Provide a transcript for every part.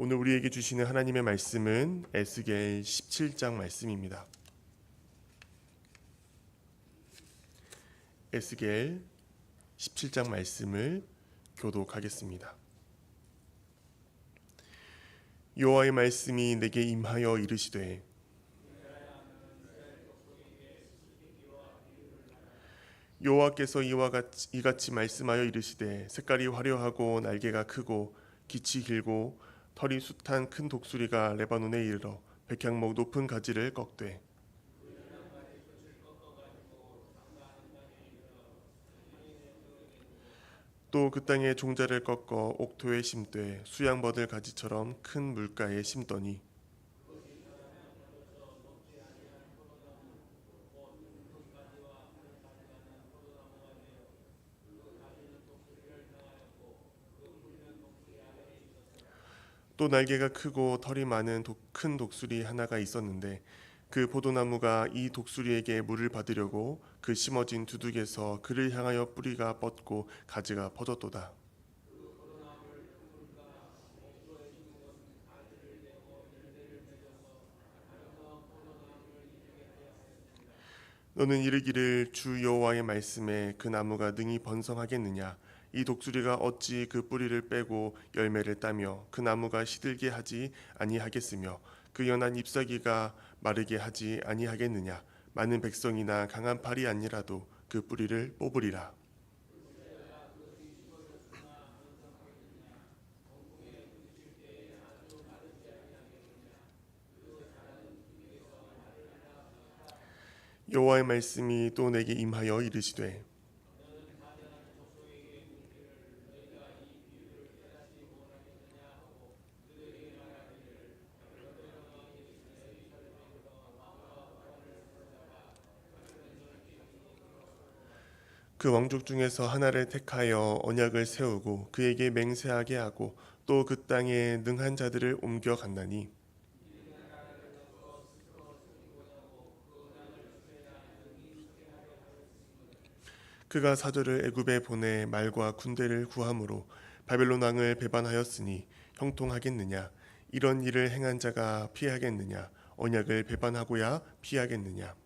오늘 우리에게 주시는 하나님의 말씀은 에스겔 17장 말씀입니다. 에스겔 17장 말씀을 교독하겠습니다. 여호와의 말씀이 내게 임하여 이르시되 여호와께서 이같이 말씀하여 이르시되 색깔이 화려하고 날개가 크고 기치 길고 털이 숱한 큰 독수리가 레바논에 이르러 백향목 높은 가지를 꺾되 또 그 땅에 종자를 꺾어 옥토에 심되 수양버들 가지처럼 큰 물가에 심더니 또 날개가 크고 털이 많은 큰 독수리 하나가 있었는데 그 포도나무가 이 독수리에게 물을 받으려고 그 심어진 두둑에서 그를 향하여 뿌리가 뻗고 가지가 퍼졌도다. 너는 이르기를 주 여호와의 말씀에 그 나무가 능히 번성하겠느냐? 이 독수리가 어찌 그 뿌리를 빼고 열매를 따며 그 나무가 시들게 하지 아니하겠으며 그 연한 잎사귀가 마르게 하지 아니하겠느냐? 많은 백성이나 강한 팔이 아니라도 그 뿌리를 뽑으리라. 여호와의 말씀이 또 내게 임하여 이르시되 그 왕족 중에서 하나를 택하여 언약을 세우고 그에게 맹세하게 하고 또 그 땅에 능한 자들을 옮겨 갔나니 그가 사절을 애굽에 보내 말과 군대를 구함으로 바벨론 왕을 배반하였으니 형통하겠느냐? 이런 일을 행한 자가 피하겠느냐? 언약을 배반하고야 피하겠느냐?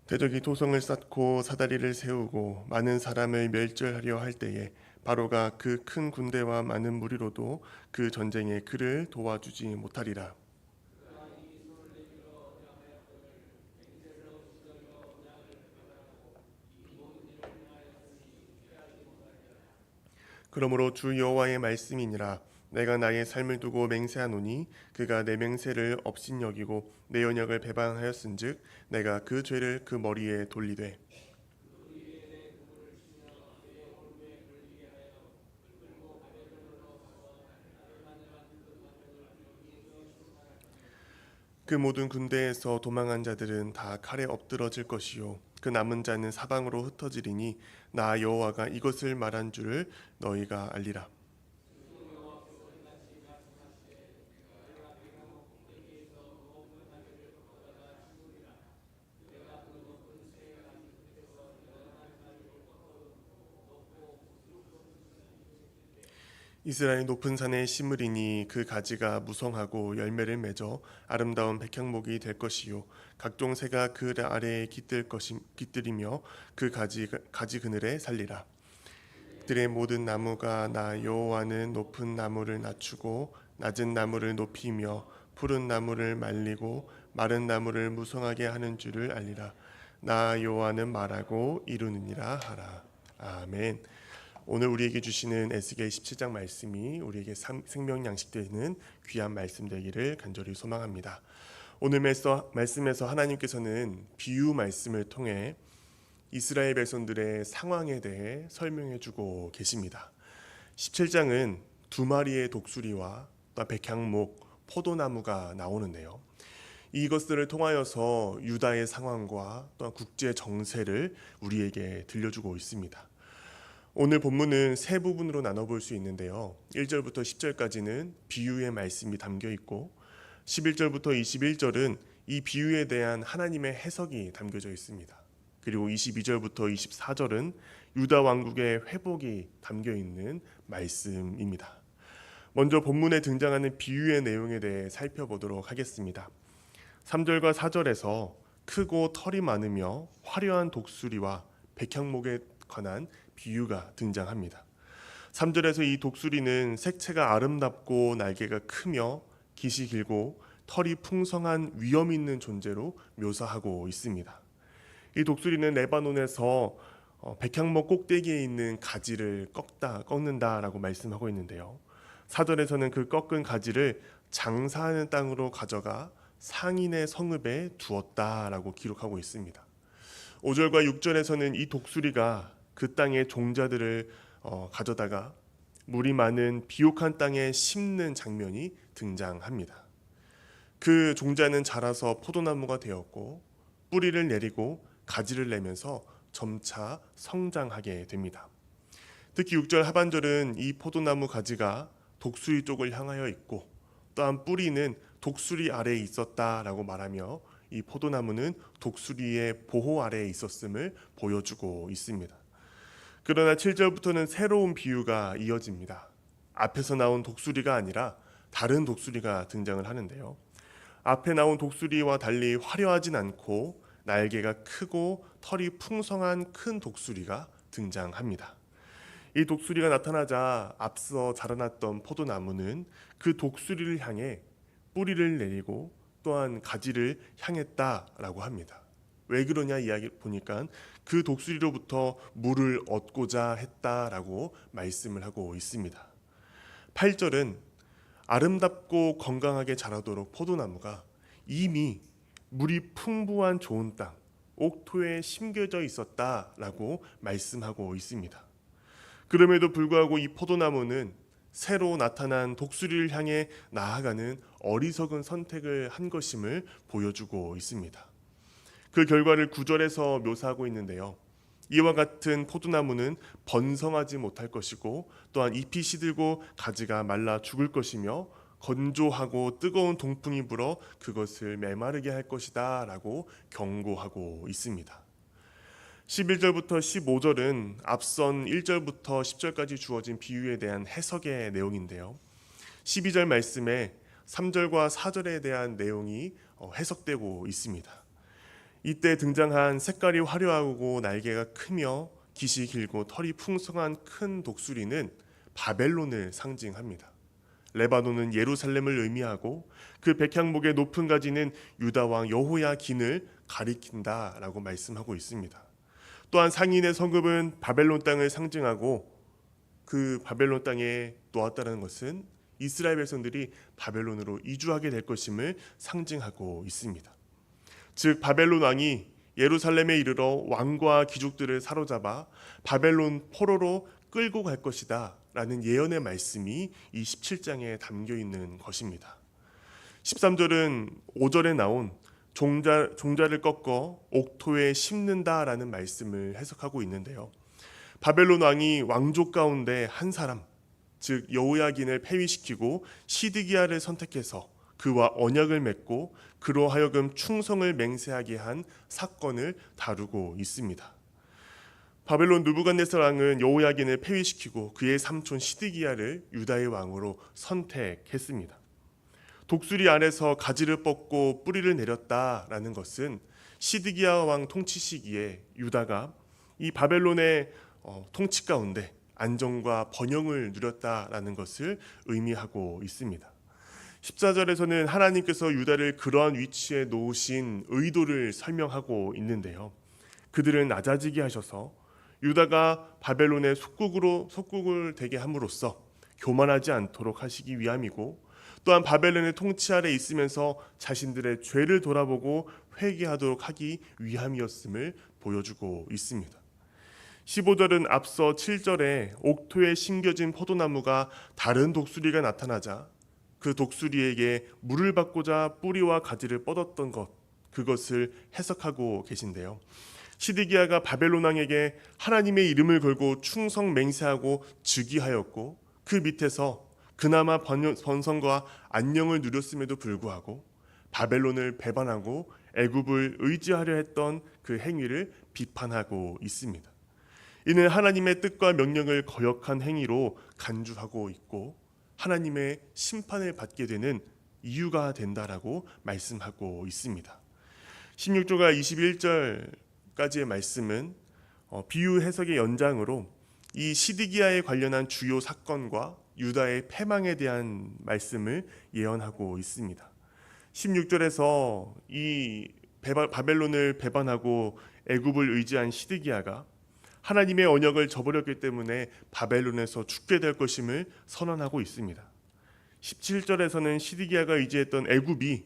대적이 도성을 쌓고 사다리를 세우고 많은 사람을 멸절하려 할 때에 바로가 그 큰 군대와 많은 무리로도 그 전쟁에 그를 도와주지 못하리라. 그러므로 주 여호와의 말씀이니라. 내가 나의 삶을 두고 맹세하노니 그가 내 맹세를 업신여기고 내 언약을 배반하였은즉 내가 그 죄를 그 머리에 돌리되 그 모든 군대에서 도망한 자들은 다 칼에 엎드러질 것이요 그 남은 자는 사방으로 흩어지리니 나 여호와가 이것을 말한 줄을 너희가 알리라. 이스라엘 높은 산에 심으리니 그 가지가 무성하고 열매를 맺어 아름다운 백향목이 될 것이요 각종 새가 그 아래에 깃들이며 그 가지 그늘에 살리라. 들의 모든 나무가 나 여호와는 높은 나무를 낮추고 낮은 나무를 높이며 푸른 나무를 말리고 마른 나무를 무성하게 하는 줄을 알리라. 나 여호와는 말하고 이루느니라 하라. 아멘. 오늘 우리에게 주시는 에스겔 17장 말씀이 우리에게 생명 양식되는 귀한 말씀 되기를 간절히 소망합니다. 오늘 말씀에서 하나님께서는 비유 말씀을 통해 이스라엘 백성들의 상황에 대해 설명해 주고 계십니다. 17장은 두 마리의 독수리와 또 백향목, 포도나무가 나오는데요. 이것들을 통하여서 유다의 상황과 또한 국제 정세를 우리에게 들려주고 있습니다. 오늘 본문은 세 부분으로 나눠볼 수 있는데요. 1절부터 10절까지는 비유의 말씀이 담겨 있고 11절부터 21절은 이 비유에 대한 하나님의 해석이 담겨져 있습니다. 그리고 22절부터 24절은 유다 왕국의 회복이 담겨 있는 말씀입니다. 먼저 본문에 등장하는 비유의 내용에 대해 살펴보도록 하겠습니다. 3절과 4절에서 크고 털이 많으며 화려한 독수리와 백향목에 관한 비유가 등장합니다. 3절에서 이 독수리는 색채가 아름답고 날개가 크며 깃이 길고 털이 풍성한 위험 있는 존재로 묘사하고 있습니다. 이 독수리는 레바논에서 백향목 꼭대기에 있는 가지를 꺾는다라고 말씀하고 있는데요. 4절에서는 그 꺾은 가지를 장사하는 땅으로 가져가 상인의 성읍에 두었다라고 기록하고 있습니다. 5절과 6절에서는 이 독수리가 그 땅의 종자들을 가져다가 물이 많은 비옥한 땅에 심는 장면이 등장합니다. 그 종자는 자라서 포도나무가 되었고 뿌리를 내리고 가지를 내면서 점차 성장하게 됩니다. 특히 6절 하반절은 이 포도나무 가지가 독수리 쪽을 향하여 있고 또한 뿌리는 독수리 아래에 있었다라고 말하며 이 포도나무는 독수리의 보호 아래에 있었음을 보여주고 있습니다. 그러나 7절부터는 새로운 비유가 이어집니다. 앞에서 나온 독수리가 아니라 다른 독수리가 등장을 하는데요. 앞에 나온 독수리와 달리 화려하진 않고 날개가 크고 털이 풍성한 큰 독수리가 등장합니다. 이 독수리가 나타나자 앞서 자라났던 포도나무는 그 독수리를 향해 뿌리를 내리고 또한 가지를 향했다라고 합니다. 왜 그러냐 이야기 보니까 그 독수리로부터 물을 얻고자 했다라고 말씀을 하고 있습니다. 8절은 아름답고 건강하게 자라도록 포도나무가 이미 물이 풍부한 좋은 땅, 옥토에 심겨져 있었다라고 말씀하고 있습니다. 그럼에도 불구하고 이 포도나무는 새로 나타난 독수리를 향해 나아가는 어리석은 선택을 한 것임을 보여주고 있습니다. 그 결과를 9절에서 묘사하고 있는데요. 이와 같은 포도나무는 번성하지 못할 것이고 또한 잎이 시들고 가지가 말라 죽을 것이며 건조하고 뜨거운 동풍이 불어 그것을 메마르게 할 것이다 라고 경고하고 있습니다. 11절부터 15절은 앞선 1절부터 10절까지 주어진 비유에 대한 해석의 내용인데요. 12절 말씀에 3절과 4절에 대한 내용이 해석되고 있습니다. 이때 등장한 색깔이 화려하고 날개가 크며 깃이 길고 털이 풍성한 큰 독수리는 바벨론을 상징합니다. 레바논은 예루살렘을 의미하고 그 백향목의 높은 가지는 유다 왕 여호야긴을 가리킨다라고 말씀하고 있습니다. 또한 상인의 성읍은 바벨론 땅을 상징하고 그 바벨론 땅에 놓았다는 것은 이스라엘 백성들이 바벨론으로 이주하게 될 것임을 상징하고 있습니다. 즉 바벨론 왕이 예루살렘에 이르러 왕과 귀족들을 사로잡아 바벨론 포로로 끌고 갈 것이다 라는 예언의 말씀이 이 17장에 담겨 있는 것입니다. 13절은 5절에 나온 종자를 꺾어 옥토에 심는다라는 말씀을 해석하고 있는데요. 바벨론 왕이 왕족 가운데 한 사람, 즉 여호야긴을 폐위시키고 시드기야를 선택해서 그와 언약을 맺고 그로 하여금 충성을 맹세하게 한 사건을 다루고 있습니다. 바벨론 느부갓네살 왕은 여호야긴을 폐위시키고 그의 삼촌 시드기야를 유다의 왕으로 선택했습니다. 독수리 안에서 가지를 뻗고 뿌리를 내렸다라는 것은 시드기야 왕 통치 시기에 유다가 이 바벨론의 통치 가운데 안정과 번영을 누렸다라는 것을 의미하고 있습니다. 14절에서는 하나님께서 유다를 그러한 위치에 놓으신 의도를 설명하고 있는데요. 그들을 낮아지게 하셔서 유다가 바벨론의 속국을 되게 함으로써 교만하지 않도록 하시기 위함이고 또한 바벨론의 통치 아래 있으면서 자신들의 죄를 돌아보고 회개하도록 하기 위함이었음을 보여주고 있습니다. 15절은 앞서 7절에 옥토에 심겨진 포도나무가 다른 독수리가 나타나자 그 독수리에게 물을 받고자 뿌리와 가지를 뻗었던 것, 그것을 해석하고 계신데요. 시드기야가 바벨론 왕에게 하나님의 이름을 걸고 충성 맹세하고 즉위하였고, 그 밑에서 그나마 번성과 안녕을 누렸음에도 불구하고 바벨론을 배반하고 애굽을 의지하려 했던 그 행위를 비판하고 있습니다. 이는 하나님의 뜻과 명령을 거역한 행위로 간주하고 있고 하나님의 심판을 받게 되는 이유가 된다라고 말씀하고 있습니다. 16절과 21절까지의 말씀은 비유 해석의 연장으로 이 시드기야에 관련한 주요 사건과 유다의 패망에 대한 말씀을 예언하고 있습니다. 16절에서 이 바벨론을 배반하고 애굽을 의지한 시드기야가 하나님의 언약을 저버렸기 때문에 바벨론에서 죽게 될 것임을 선언하고 있습니다. 17절에서는 시드기야가 의지했던 애굽이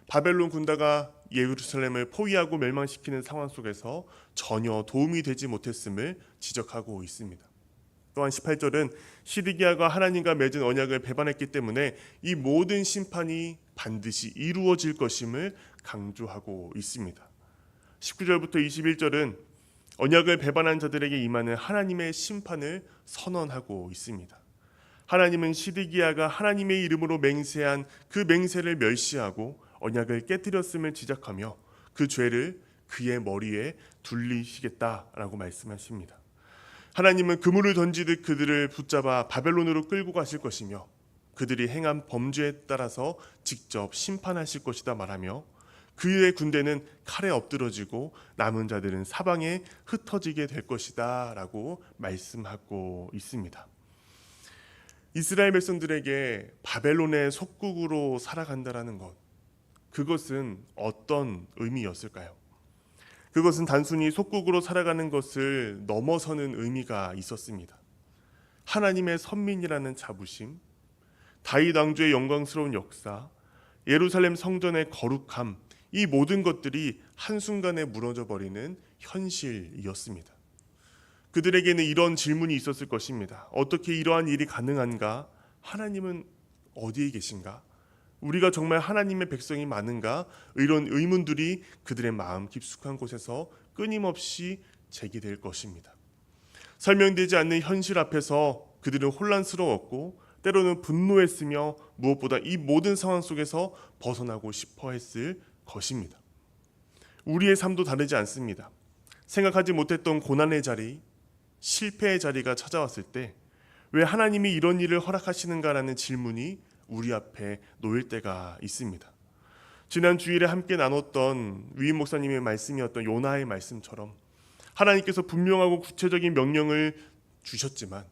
바벨론 군대가 예루살렘을 포위하고 멸망시키는 상황 속에서 전혀 도움이 되지 못했음을 지적하고 있습니다. 또한 18절은 시드기야가 하나님과 맺은 언약을 배반했기 때문에 이 모든 심판이 반드시 이루어질 것임을 강조하고 있습니다. 19절부터 21절은 언약을 배반한 자들에게 임하는 하나님의 심판을 선언하고 있습니다. 하나님은 시드기야가 하나님의 이름으로 맹세한 그 맹세를 멸시하고 언약을 깨뜨렸음을 지적하며 그 죄를 그의 머리에 둘리시겠다라고 말씀하십니다. 하나님은 그물을 던지듯 그들을 붙잡아 바벨론으로 끌고 가실 것이며 그들이 행한 범죄에 따라서 직접 심판하실 것이다 말하며 그의 군대는 칼에 엎드러지고 남은 자들은 사방에 흩어지게 될 것이다 라고 말씀하고 있습니다. 이스라엘 백성들에게 바벨론의 속국으로 살아간다라는 것, 그것은 어떤 의미였을까요? 그것은 단순히 속국으로 살아가는 것을 넘어서는 의미가 있었습니다. 하나님의 선민이라는 자부심, 다윗 왕조의 영광스러운 역사, 예루살렘 성전의 거룩함, 이 모든 것들이 한순간에 무너져 버리는 현실이었습니다. 그들에게는 이런 질문이 있었을 것입니다. 어떻게 이러한 일이 가능한가? 하나님은 어디에 계신가? 우리가 정말 하나님의 백성이 많은가? 이런 의문들이 그들의 마음 깊숙한 곳에서 끊임없이 제기될 것입니다. 설명되지 않는 현실 앞에서 그들은 혼란스러웠고 때로는 분노했으며 무엇보다 이 모든 상황 속에서 벗어나고 싶어 했을 것입니다. 우리의 삶도 다르지 않습니다. 생각하지 못했던 고난의 자리, 실패의 자리가 찾아왔을 때 왜 하나님이 이런 일을 허락하시는가라는 질문이 우리 앞에 놓일 때가 있습니다. 지난 주일에 함께 나눴던 위임 목사님의 말씀이었던 요나의 말씀처럼 하나님께서 분명하고 구체적인 명령을 주셨지만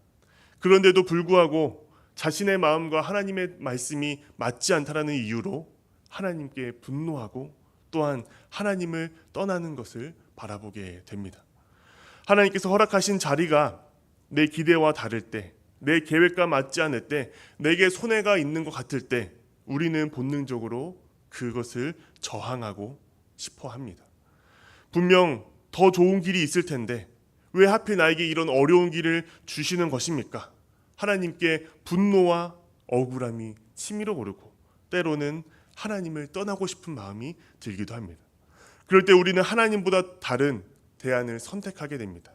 그런데도 불구하고 자신의 마음과 하나님의 말씀이 맞지 않다라는 이유로 하나님께 분노하고 또한 하나님을 떠나는 것을 바라보게 됩니다. 하나님께서 허락하신 자리가 내 기대와 다를 때, 내 계획과 맞지 않을 때, 내게 손해가 있는 것 같을 때 우리는 본능적으로 그것을 저항하고 싶어 합니다. 분명 더 좋은 길이 있을 텐데 왜 하필 나에게 이런 어려운 길을 주시는 것입니까? 하나님께 분노와 억울함이 치밀어 오르고 때로는 하나님을 떠나고 싶은 마음이 들기도 합니다. 그럴 때 우리는 하나님보다 다른 대안을 선택하게 됩니다.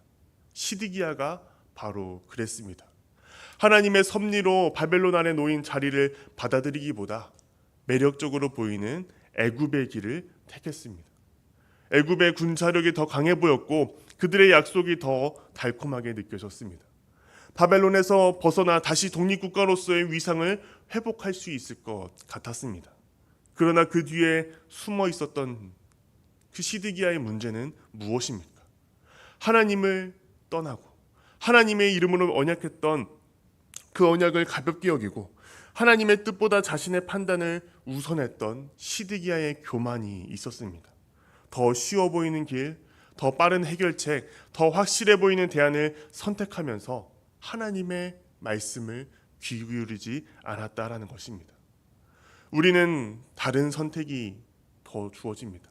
시드기야가 바로 그랬습니다. 하나님의 섭리로 바벨론 안에 놓인 자리를 받아들이기보다 매력적으로 보이는 애굽의 길을 택했습니다. 애굽의 군사력이 더 강해 보였고 그들의 약속이 더 달콤하게 느껴졌습니다. 바벨론에서 벗어나 다시 독립국가로서의 위상을 회복할 수 있을 것 같았습니다. 그러나 그 뒤에 숨어 있었던 그 시드기야의 문제는 무엇입니까? 하나님을 떠나고 하나님의 이름으로 언약했던 그 언약을 가볍게 여기고 하나님의 뜻보다 자신의 판단을 우선했던 시드기야의 교만이 있었습니다. 더 쉬워 보이는 길, 더 빠른 해결책, 더 확실해 보이는 대안을 선택하면서 하나님의 말씀을 귀 기울이지 않았다라는 것입니다. 우리는 다른 선택이 더 주어집니다.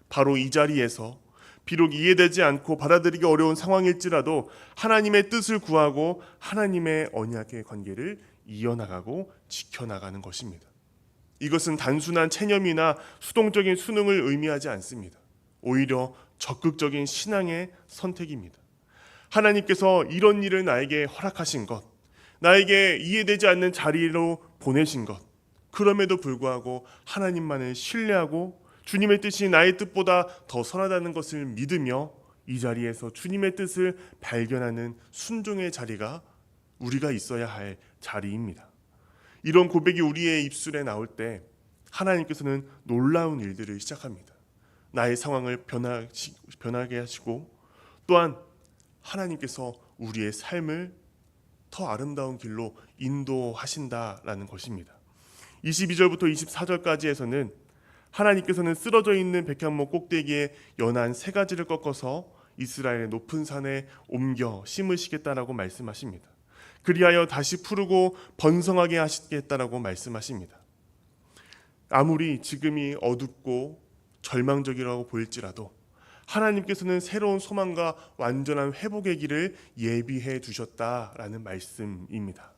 바로 이 자리에서 비록 이해되지 않고 받아들이기 어려운 상황일지라도 하나님의 뜻을 구하고 하나님의 언약의 관계를 이어나가고 지켜나가는 것입니다. 이것은 단순한 체념이나 수동적인 수능을 의미하지 않습니다. 오히려 적극적인 신앙의 선택입니다. 하나님께서 이런 일을 나에게 허락하신 것, 나에게 이해되지 않는 자리로 보내신 것, 그럼에도 불구하고 하나님만을 신뢰하고 주님의 뜻이 나의 뜻보다 더 선하다는 것을 믿으며 이 자리에서 주님의 뜻을 발견하는 순종의 자리가 우리가 있어야 할 자리입니다. 이런 고백이 우리의 입술에 나올 때 하나님께서는 놀라운 일들을 시작합니다. 나의 상황을 변하게 하시고 또한 하나님께서 우리의 삶을 더 아름다운 길로 인도하신다라는 것입니다. 22절부터 24절까지에서는 하나님께서는 쓰러져 있는 백향목 꼭대기에 연한 세 가지를 꺾어서 이스라엘의 높은 산에 옮겨 심으시겠다라고 말씀하십니다. 그리하여 다시 푸르고 번성하게 하시겠다라고 말씀하십니다. 아무리 지금이 어둡고 절망적이라고 보일지라도 하나님께서는 새로운 소망과 완전한 회복의 길을 예비해 두셨다라는 말씀입니다.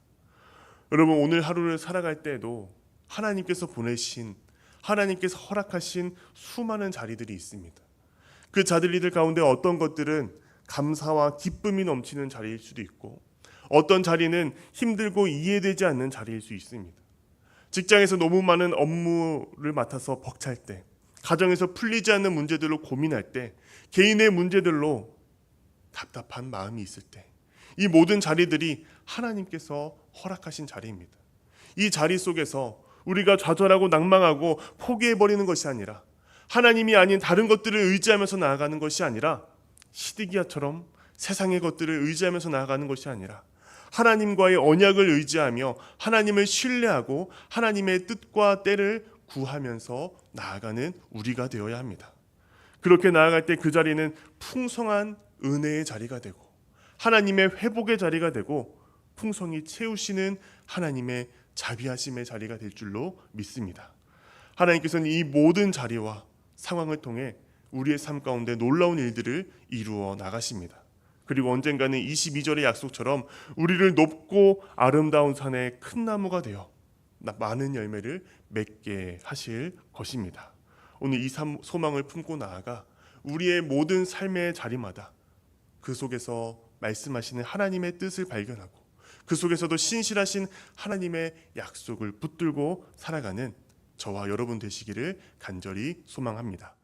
여러분, 오늘 하루를 살아갈 때에도 하나님께서 보내신, 하나님께서 허락하신 수많은 자리들이 있습니다. 그 자리들 가운데 어떤 것들은 감사와 기쁨이 넘치는 자리일 수도 있고 어떤 자리는 힘들고 이해되지 않는 자리일 수 있습니다. 직장에서 너무 많은 업무를 맡아서 벅찰 때, 가정에서 풀리지 않는 문제들로 고민할 때, 개인의 문제들로 답답한 마음이 있을 때, 이 모든 자리들이 하나님께서 허락하신 자리입니다. 이 자리 속에서 우리가 좌절하고 낭망하고 포기해버리는 것이 아니라, 하나님이 아닌 다른 것들을 의지하면서 나아가는 것이 아니라, 시드기야처럼 세상의 것들을 의지하면서 나아가는 것이 아니라 하나님과의 언약을 의지하며 하나님을 신뢰하고 하나님의 뜻과 때를 구하면서 나아가는 우리가 되어야 합니다. 그렇게 나아갈 때 그 자리는 풍성한 은혜의 자리가 되고 하나님의 회복의 자리가 되고 풍성히 채우시는 하나님의 자비하심의 자리가 될 줄로 믿습니다. 하나님께서는 이 모든 자리와 상황을 통해 우리의 삶 가운데 놀라운 일들을 이루어 나가십니다. 그리고 언젠가는 22절의 약속처럼 우리를 높고 아름다운 산의 큰 나무가 되어 많은 열매를 맺게 하실 것입니다. 오늘 이 소망을 품고 나아가 우리의 모든 삶의 자리마다 그 속에서 말씀하시는 하나님의 뜻을 발견하고 그 속에서도 신실하신 하나님의 약속을 붙들고 살아가는 저와 여러분 되시기를 간절히 소망합니다.